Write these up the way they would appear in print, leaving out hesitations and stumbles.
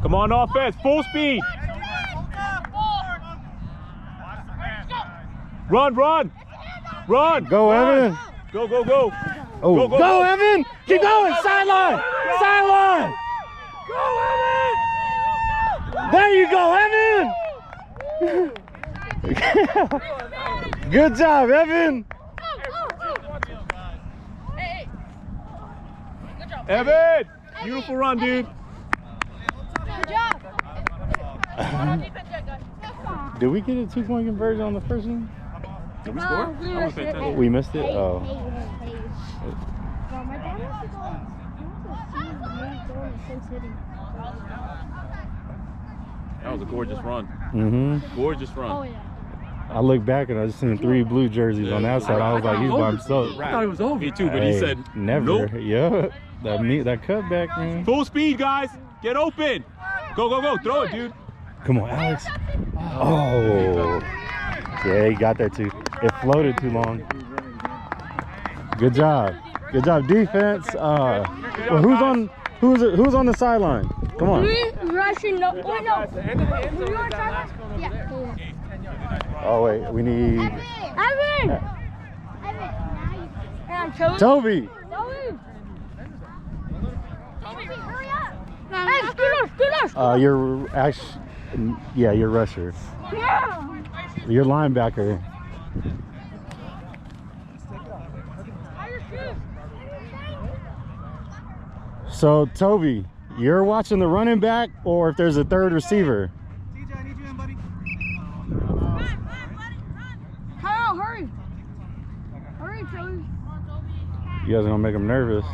Come on, offense, full speed. Run, run, run. Go, Evan. Go, go, go. Oh, go, Evan. Keep going. Sideline. Sideline. Go, Evan. There you go, Evan. Good job, Evan. Evan, beautiful run, dude. Good job. Did we get a 2-point conversion on the first one? Did we score? We missed it? Oh. My dad wants to go to Sin City. That was a gorgeous run. Mm-hmm. Gorgeous run. Oh, yeah. I looked back and I just seen 3 blue jerseys on that side. I was like, he's by himself. I thought it was over. Me too, but he said never. nope. Yeah. That cutback, man. Full speed, guys. Get open. Go, go, go. Throw it, dude. Come on, Alex. Oh. Yeah, he got there too. It floated too long. Good job. Good job, defense. Well, who's on the sideline? Come on. Rushing. No. Wait, no. You on sideline? Yeah. Oh wait, we need Evan. Evan. Toby. Hurry up. Hey, scoot us. You're actually, yeah, you're rusher. Yeah. You're linebacker. So Toby, you're watching the running back, or if there's a third receiver. TJ, I need you in, buddy. Kyle, hurry. Hurry, Toby. You guys are gonna make him nervous.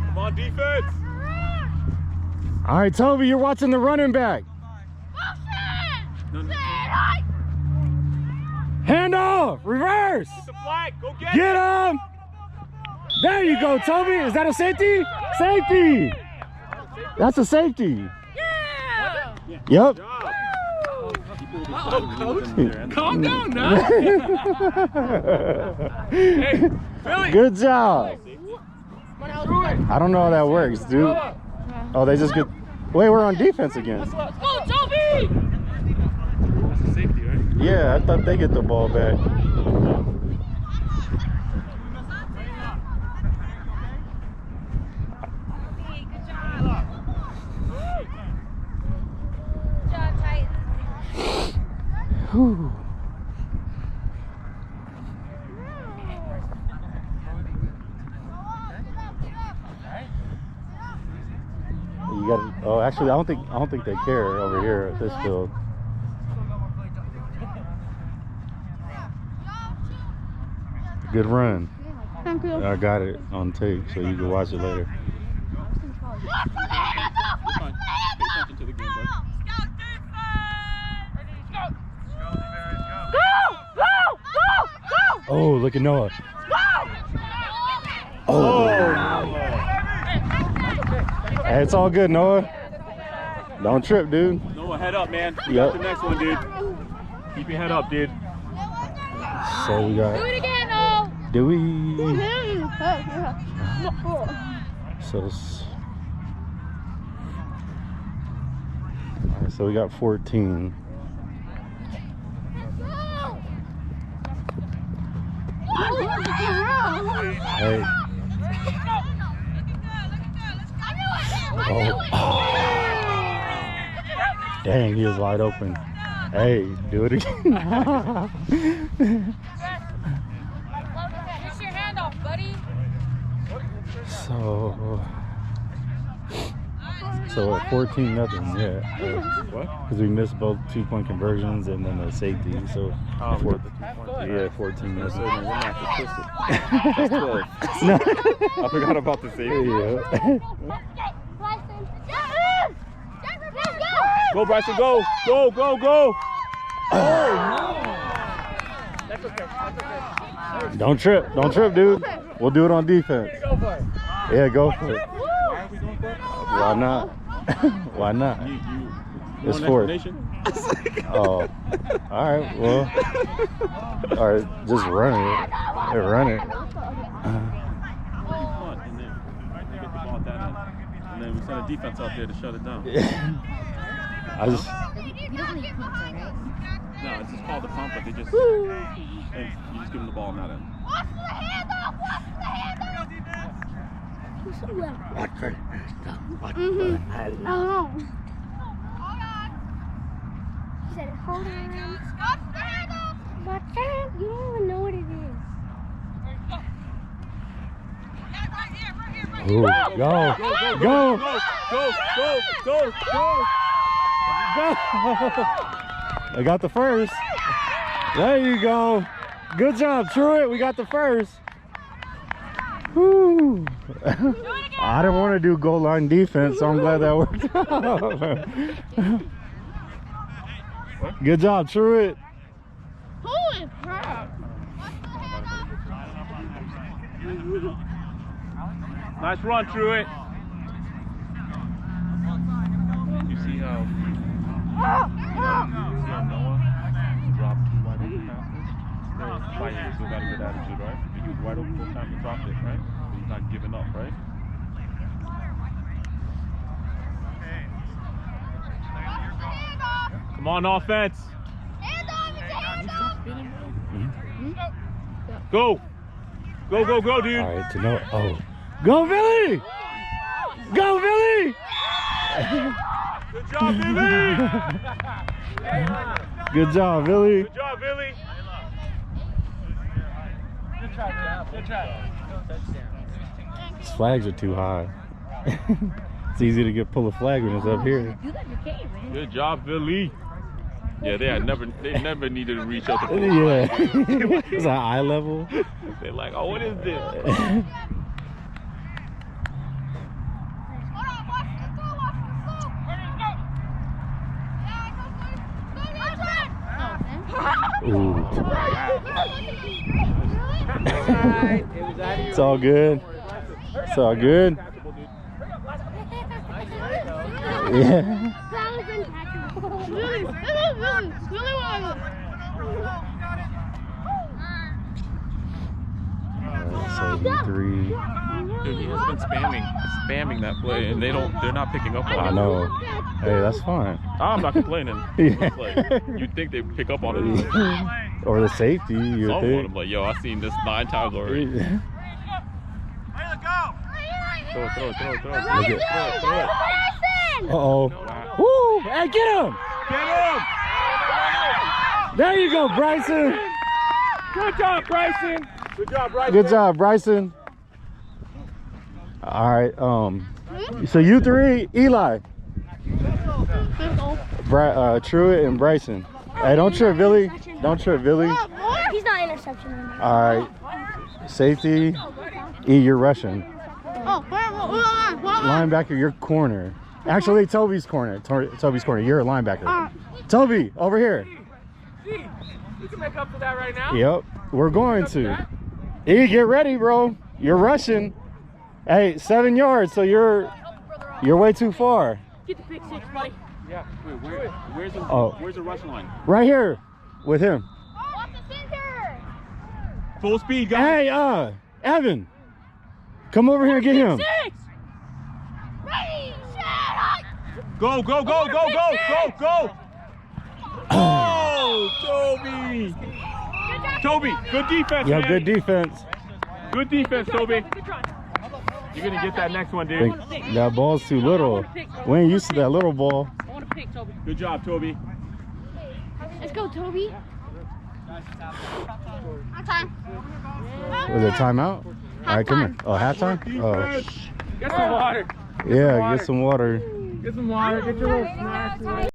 Come on, defense. All right, Toby, you're watching the running back. Hand off, reverse. Get the flag. Go get Get it. him. There you go, Toby. Is that a safety? Safety. That's a safety. Yeah. Yep. Calm down now. Hey, Billy. Good job. I don't know how that works, dude. Oh, they just get. Wait, we're on defense again. Go, Toby. Safety, right? Yeah, I thought they get the ball back. Whew. You got. Oh, actually, I don't think they care over here at this field. Good run. Thank you. I got it on tape, so you can watch it later. Oh, look at Noah. Oh. Hey, it's all good, Noah. Don't trip, dude. Noah, head up, man. You Yep. got the next one, dude. Keep your head up, dude. So we got. Do it again, no. Do we? So this. All right, so we got 14. Hey. Oh. Dang, he was wide open. Hey, do it again. Get your hand off, buddy. So at 14-0, yeah. What? Because we missed both 2-point conversions and then the safety. So Oh, we four- got the 2-point. yeah, 14-0. That's 12. No. I forgot about the safety. Yeah. Go, Bryson, go. Go, go, go. Don't trip, dude. We'll do it on defense. Yeah, go for it. Why are we doing that? Why not? Why not? You It's want an fourth. explanation? Oh. All right. Well. All right. Just run it. Hey, run it. Punt, and then you get the ball at that end. And then we send a defense out there to shut it down. I just. You don't need pizza, right? No, it's just called a punt, but they just and you just give them the ball on that end. Watch the handoff! Watch the handoff! I don't know. He said, hold on. Watch the handoff! Watch that? You don't even know what it is. Ooh, go. Go. Go! Go. I got the first. There you go. Good job, Truett. We got the first. Woo. I didn't want to do goal line defense, so I'm glad that worked out. Good job, Truett. Holy crap! Nice run, Truett. You see how Noah dropped 2 wide open passes? Why he still got a good attitude, right? He was wide open full time and dropped it, right? But he's not giving up, right? Come on, offense. Go, dude. All right, to know. Oh, go, Billy! Go, Billy! Good job, Billy. Good job, Billy. Good job, Billy. Good try. These flags are too high. It's easy to pull a flag when it's up here. Good job, Billy. Yeah, they never needed to reach out to pull. Yeah. It's at eye level. They're like, oh, what is this? Ooh. It's all good. It's all good. Yeah. So three. Dude, he has been spamming that play, and they're not picking up on it. I know. Hey, that's fine. I'm not complaining. Yeah. It's like, you'd think they'd pick up on it. Or the safety, you Someone, think. I'm like, yo, I've seen this 9 times already. Throw it. Uh-oh. Woo! Hey, get him! Get him! There you go, Bryson! Good job, Bryson! Good job, Bryson! Good job, Bryson. All right, so you three, Eli. Truett and Bryson. Hey, don't trip, Billy. Don't trip, Billy. He's not interception anymore. All right, safety. E, you're rushing. Oh, Linebacker, your corner. Actually, Toby's corner. Toby's corner. You're a linebacker. Toby, over here. You can make up for that right now. Yep, we're going to. E, get ready, bro. You're rushing. Hey, 7 yards, so you're way too far. Get the pick 6, buddy. Yeah, where's the rush line? Right here with him. Full speed, guys. Hey, Evan, come over here and get him. Six. Go! Oh, Toby! Toby, good defense, Yeah, man. good defense. Good defense, Toby. Good try. You're gonna get that next one, dude. That ball's too little. We ain't used to that little ball. I want to pick, Toby. Good job, Toby. Let's go, Toby. Time. Was it timeout? All right, come here. Oh, halftime? Oh, Get some water. yeah, get some water. Get some water. Get your little snacks.